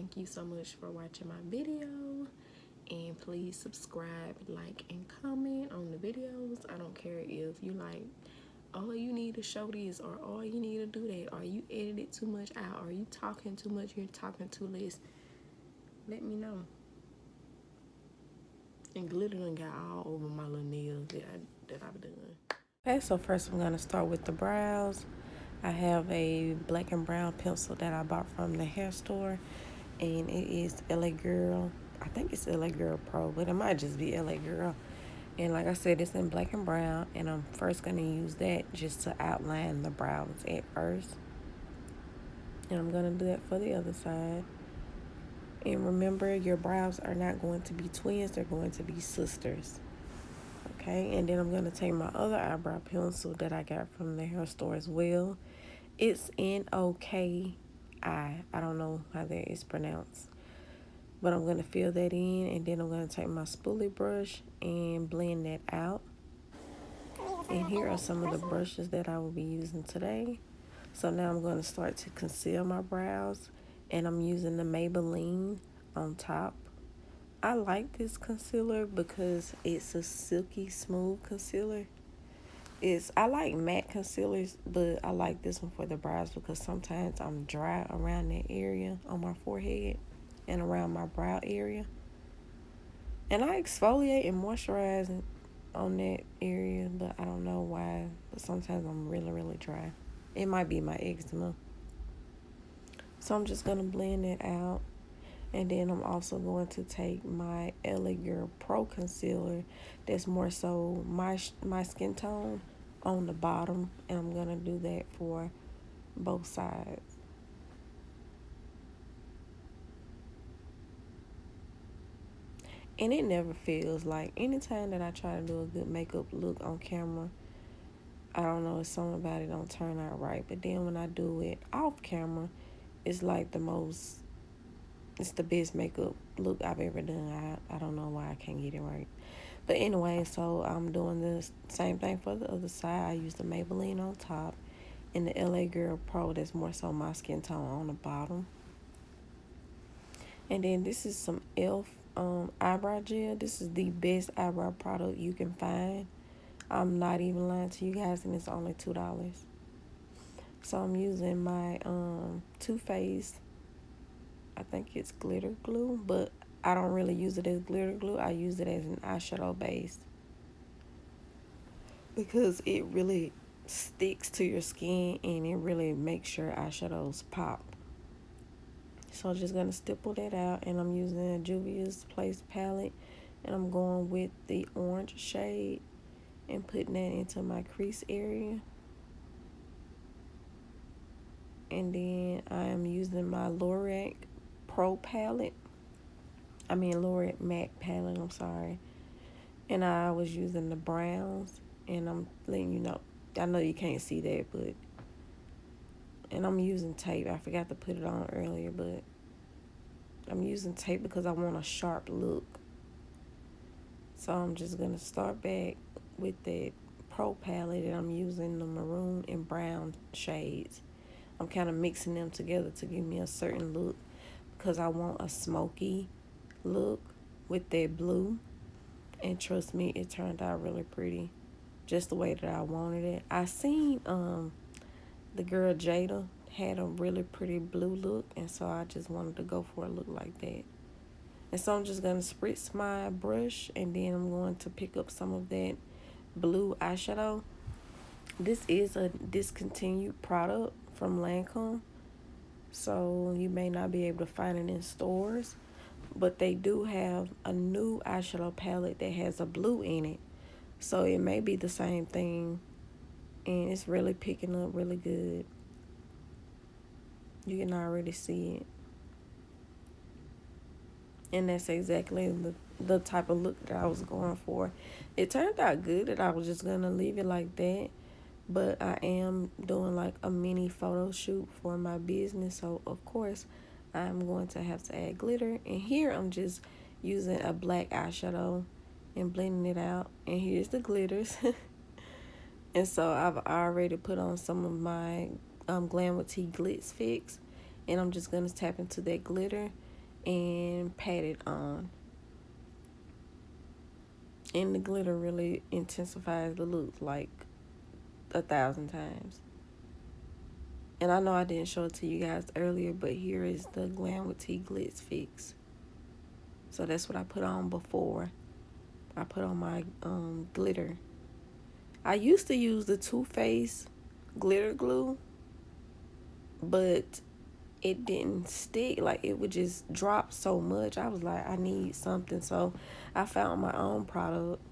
thank you so much for watching my video. And please subscribe, like, and comment on the videos. I don't care if you like, oh, you need to show this, or oh, you need to do that, or you edited too much out, or you talking too much, you're talking too less. Let me know. And glitter done got all over my little nails that I've done. Okay, so first I'm gonna start with the brows. I have a black and brown pencil that I bought from the hair store, and it is LA Girl. I think it's LA Girl Pro, but it might just be LA Girl. And like I said, it's in black and brown, and I'm first gonna use that just to outline the brows at first. And I'm gonna do that for the other side. And remember, your brows are not going to be twins, they're going to be sisters. Okay, and then I'm going to take my other eyebrow pencil that I got from the hair store as well. It's NOKI. I don't know how that is pronounced. But I'm going to fill that in, and then I'm going to take my spoolie brush and blend that out. And here are some of the brushes that I will be using today. So now I'm going to start to conceal my brows, and I'm using the Maybelline on top. I like this concealer because it's a silky smooth concealer. I like matte concealers, but I like this one for the brows because sometimes I'm dry around that area on my forehead and around my brow area. And I exfoliate and moisturize on that area, but I don't know why. But sometimes I'm really, really dry. It might be my eczema. So I'm just going to blend it out. And then I'm also going to take my LA Girl Pro Concealer that's more so my skin tone on the bottom. And I'm going to do that for both sides. And it never feels like, anytime that I try to do a good makeup look on camera, I don't know, it's something about it don't turn out right. But then when I do it off camera, it's like it's the best makeup look I've ever done. I don't know why I can't get it right. But anyway, so I'm doing the same thing for the other side. I use the Maybelline on top and the LA Girl Pro that's more so my skin tone on the bottom. And then this is some e.l.f. Eyebrow gel. This is the best eyebrow product you can find. I'm not even lying to you guys, and it's only $2. So I'm using my Too Faced, I think it's glitter glue, but I don't really use it as glitter glue. I use it as an eyeshadow base because it really sticks to your skin and it really makes your eyeshadows pop. So I'm just going to stipple that out, and I'm using a Juvia's Place palette, and I'm going with the orange shade and putting that into my crease area. And then I am using my Lorac Pro palette. Lorac Matte palette, I'm sorry. And I was using the browns, and I'm letting you know. I know you can't see that, but... And I'm using tape. I forgot to put it on earlier, but I'm using tape because I want a sharp look. So I'm just going to start back with that Pro palette, and I'm using the maroon and brown shades. I'm kind of mixing them together to give me a certain look because I want a smoky look with that blue. And trust me, it turned out really pretty, just the way that I wanted it. I seen the girl Jayda had a really pretty blue look, and so I just wanted to go for a look like that. And so I'm just going to spritz my brush, and then I'm going to pick up some of that blue eyeshadow. This is a discontinued product from Lancome, so you may not be able to find it in stores, but they do have a new eyeshadow palette that has a blue in it, so it may be the same thing, and it's really picking up really good. You can already see it, and that's exactly the type of look that I was going for. It turned out good that I was just gonna leave it like that, but I am doing like a mini photo shoot for my business, so of course I'm going to have to add glitter. And here I'm just using a black eyeshadow and blending it out, and here's the glitters. And so I've already put on some of my Glam with T Glitz Fix, and I'm just going to tap into that glitter and pat it on. And the glitter really intensifies the look like 1,000 times. And I know I didn't show it to you guys earlier, but here is the GlamwithT Glitz Fix. So that's what I put on before I put on my glitter. I used to use the Too Faced glitter glue, but it didn't stick. Like, it would just drop so much. I was like, I need something. So I found my own product,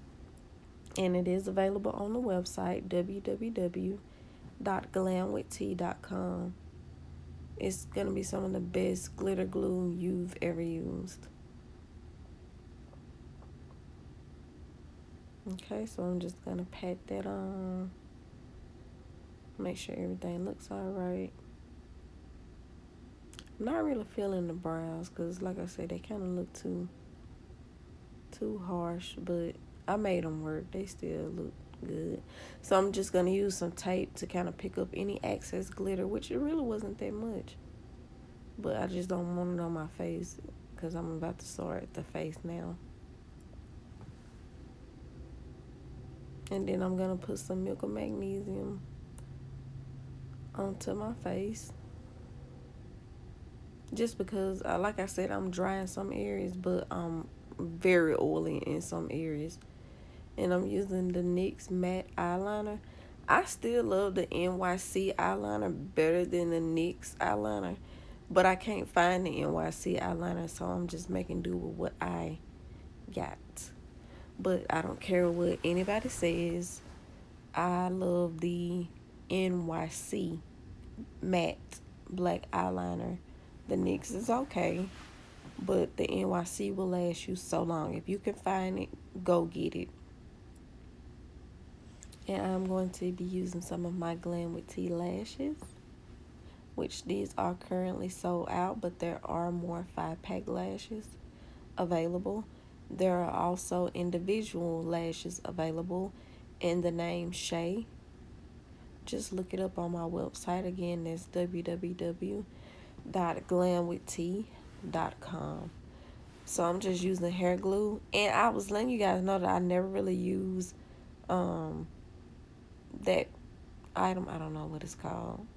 and it is available on the website www.glamwith.com. It's going to be some of the best glitter glue you've ever used. Okay, so I'm just going to pat that on. Make sure everything looks alright. I'm not really feeling the brows because, like I said, they kind of look too harsh, but I made them work. They still look good. So I'm just going to use some tape to kind of pick up any excess glitter, which it really wasn't that much. But I just don't want it on my face because I'm about to start the face now. And then I'm going to put some milk of magnesium onto my face. Just because, like I said, I'm dry in some areas, but I'm very oily in some areas. And I'm using the NYX matte eyeliner. I still love the NYC eyeliner better than the NYX eyeliner. But I can't find the NYC eyeliner, so I'm just making do with what I got. But I don't care what anybody says. I love the NYC matte black eyeliner. The NYX is okay, but the NYC will last you so long. If you can find it, go get it. And I'm going to be using some of my GlamwithT lashes, which these are currently sold out, but there are more 5-pack lashes available. There are also individual lashes available in the name Shay. Just look it up on my website. Again, that's www.glamwith.com. So I'm just using hair glue. And I was letting you guys know that I never really use that item. I don't know what it's called.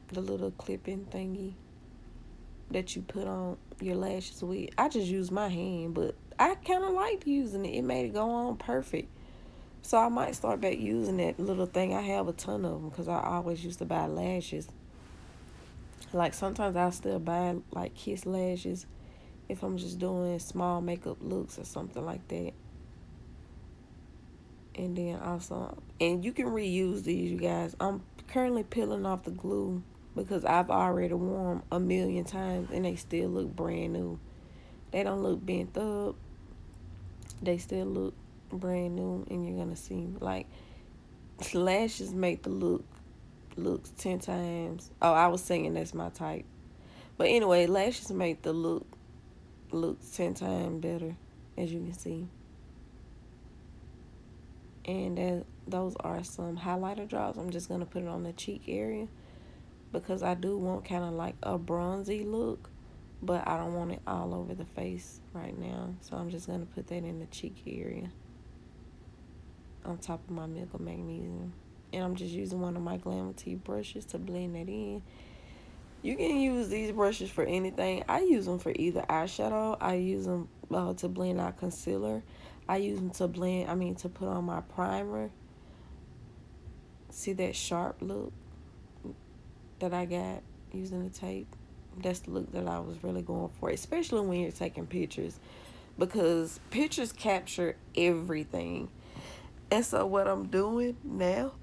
The little clipping thingy that you put on your lashes with. I just use my hand, but I kind of liked using it. It made it go on perfect. So I might start back using that little thing. I have a ton of them because I always used to buy lashes. Like, sometimes I still buy, like, Kiss lashes if I'm just doing small makeup looks or something like that. And then also, and you can reuse these, you guys. I'm currently peeling off the glue because I've already worn them 1,000,000 times and they still look brand new. They don't look bent up. They still look brand new, and you're gonna see, like, lashes make the looks 10 times. Oh, I was singing that's my type. But anyway, lashes make the looks 10 times better, as you can see. And those are some highlighter drops. I'm just gonna put it on the cheek area because I do want kind of like a bronzy look, but I don't want it all over the face right now. So I'm just gonna put that in the cheek area on top of my milk of magnesium. And I'm just using one of my GlamwithT brushes to blend that in. You can use these brushes for anything. I use them for either eyeshadow. I use them to blend out concealer. I use them to to put on my primer. See that sharp look that I got using the tape? That's the look that I was really going for, especially when you're taking pictures, because pictures capture everything. And so what I'm doing now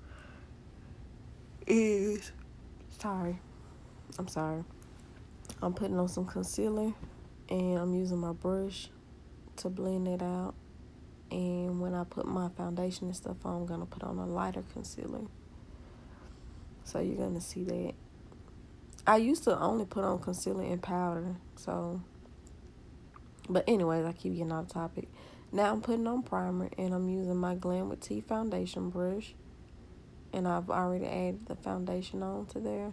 is, I'm sorry. I'm putting on some concealer and I'm using my brush to blend it out. And when I put my foundation and stuff on, I'm going to put on a lighter concealer. So you're going to see that. I used to only put on concealer and powder. But anyways, I keep getting off topic. Now I'm putting on primer and I'm using my GlamwithT foundation brush. And I've already added the foundation on to there.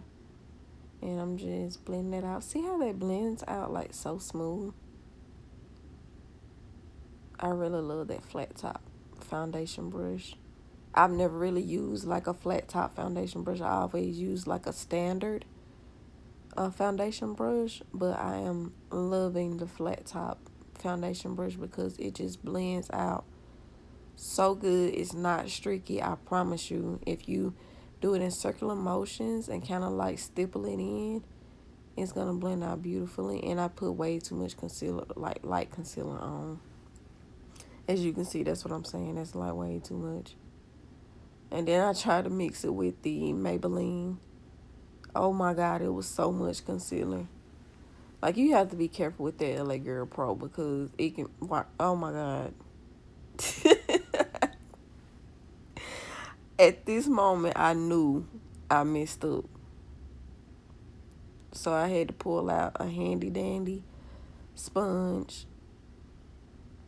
And I'm just blending that out. See how that blends out like so smooth? I really love that flat top foundation brush. I've never really used like a flat top foundation brush. I always use like a standard foundation brush, but I am loving the flat top foundation brush because it just blends out so good. It's not streaky, I promise you. If you do it in circular motions and kind of like stipple it in, it's gonna blend out beautifully. And I put way too much concealer, like light concealer on. As you can see, that's what I'm saying. That's like way too much. And then I tried to mix it with the Maybelline. Oh my God, it was so much concealer. Like, you have to be careful with that LA Girl Pro because it can, oh my God. At this moment, I knew I messed up. So I had to pull out a handy dandy sponge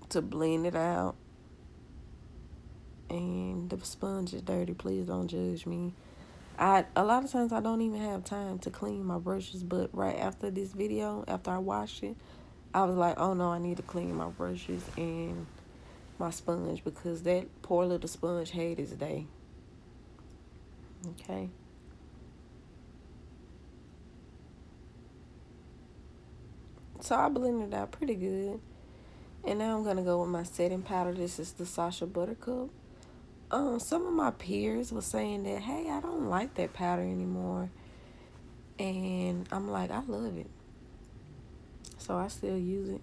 to blend it out. And the sponge is dirty. Please don't judge me. A lot of times I don't even have time to clean my brushes, but right after this video, after I washed it, I was like, oh no, I need to clean my brushes and my sponge because that poor little sponge had its day. Okay. So I blended it out pretty good. And now I'm going to go with my setting powder. This is the Sacha Buttercup. Some of my peers were saying that, hey, I don't like that powder anymore. And I'm like, I love it. So I still use it.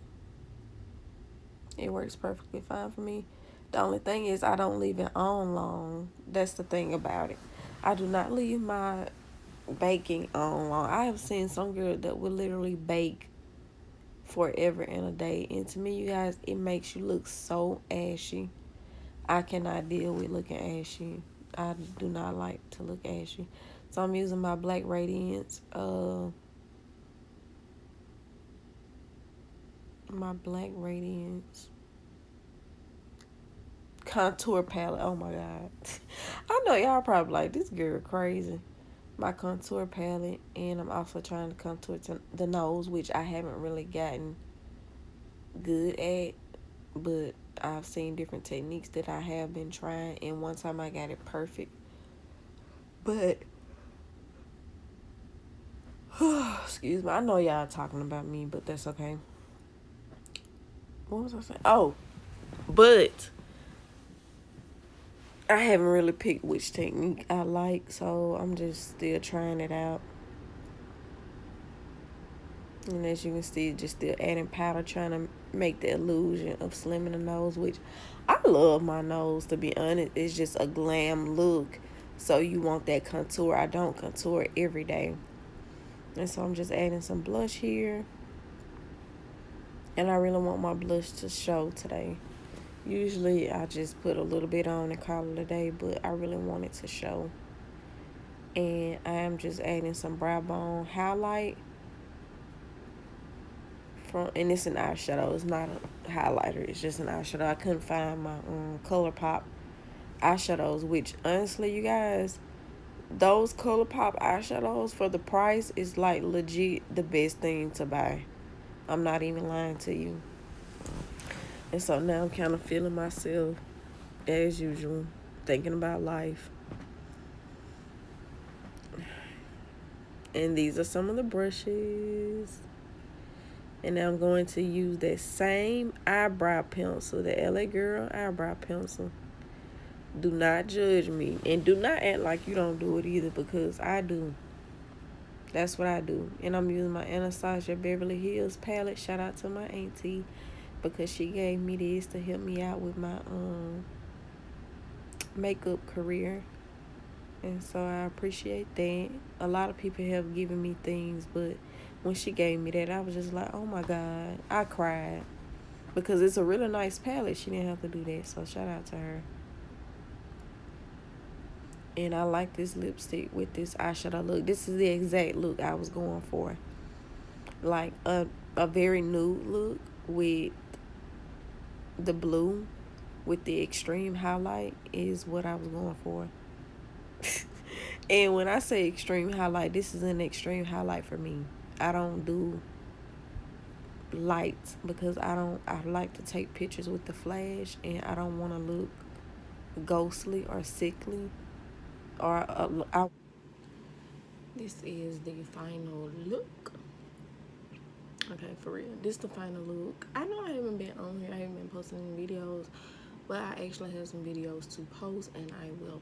It works perfectly fine for me. The only thing is I don't leave it on long. That's the thing about it. I do not leave my baking on long. I have seen some girl that will literally bake forever and a day. And to me, you guys, it makes you look so ashy. I cannot deal with looking ashy. I do not like to look ashy. So I'm using my Black Radiance. My Black Radiance contour palette. Oh my God. I know y'all probably like, this girl crazy. My contour palette. And I'm also trying to contour to the nose, which I haven't really gotten good at. But I've seen different techniques that I have been trying. And one time I got it perfect. But excuse me. I know y'all talking about me, but that's okay. What was I saying? Oh, but I haven't really picked which technique I like, so I'm just still trying it out. And as you can see, just still adding powder, trying to make the illusion of slimming the nose, which I love my nose, to be honest. It's just a glam look. So you want that contour. I don't contour every day. And so I'm just adding some blush here. And I really want my blush to show today. Usually I just put a little bit on and call it a day, but I really want it to show. And I am just adding some brow bone highlight. And it's an eyeshadow. It's not a highlighter. It's just an eyeshadow. I couldn't find my ColourPop eyeshadows, which honestly, you guys, those ColourPop eyeshadows for the price is like legit the best thing to buy. I'm not even lying to you. And so now I'm kind of feeling myself as usual, thinking about life. And these are some of the brushes. And now I'm going to use that same eyebrow pencil, the LA Girl eyebrow pencil. Do not judge me. And do not act like you don't do it either, because I do. That's what I do. And I'm using my Anastasia Beverly Hills palette. Shout out to my auntie, because she gave me this to help me out with my makeup career. And so I appreciate that. A lot of people have given me things, but when she gave me that, I was just like, oh my God. I cried. Because it's a really nice palette. She didn't have to do that. So shout out to her. And I like this lipstick with this eyeshadow look. This is the exact look I was going for. Like a very nude look with the blue with the extreme highlight is what I was going for. And when I say extreme highlight, this is an extreme highlight for me. I don't do lights because I like to take pictures with the flash, and I don't want to look ghostly or sickly or this is the final look. Okay, for real, this is the final look. I know I haven't been on here, I haven't been posting any videos, but I actually have some videos to post, and I will